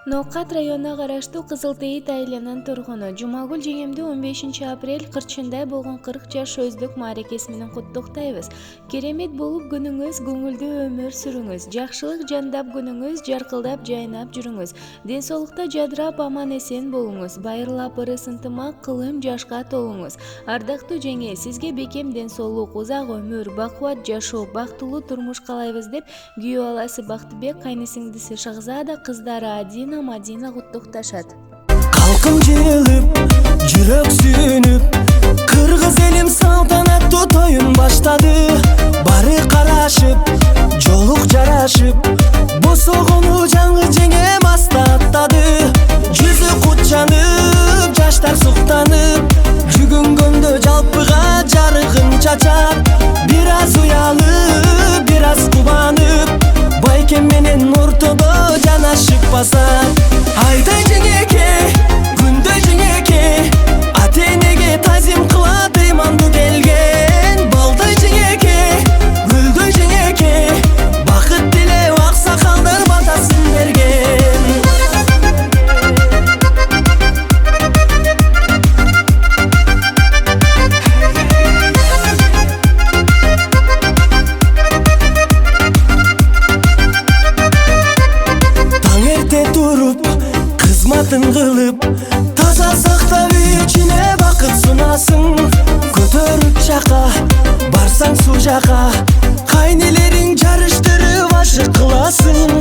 Ноокат районуна караштуу Кызыл Тейит айылынын тургуну Жумагүл жеңемди 15 апрель кырчындай болгон 40 жаш өздүк мааракеси менен куттуктайбыз. Керемет болуп күнүңүз, көңүлдүү өмүр сүрүңүз. Жакшылык жандап күнүңүз, жаркылдап жайнап жүрүңүз. Ден соолукта жадырап аман эсен болуңуз. Байырлап ырыс ынтымак кылым жашка толуңуз. Ардактуу жеңе, сизге бекем ден соолук, узак өмүр, бакубат жашоо, бактылуу турмуш каалайбыз деп күйөө баласы Бактыбек, кайнысиңдиси Шахзада, кыздары Адина, Мадина куттукташат. Калкым жылып, жүрөк сүйүнүп, кыргыз элим салтанаттуу тоюн баштады. Бары карашып, жолук жарашып, босогону жаңы жеңем аста аттады. Жүзү кутчанып, жаштар суктанып, жүгүнгөндө жалпыга жарыгын чачат. Бир аз уялып, бир аз кубанып, байкем менен ортодо жанашып басат. Айдай жеңеке, күндөй жеңеке, ата-энеге тазим кылат ыймандуу келген. Балдай жеңеке, гүлдөй жеңеке, бакыт тилеп аксакалдар батасын берген. Таң эрте туруп, кызматын кылып, таза сактап ичине бакыт сунасың. Көтөрүп жака, барсаң суу жака, кайнелериң жарыштырып ашык кыласың.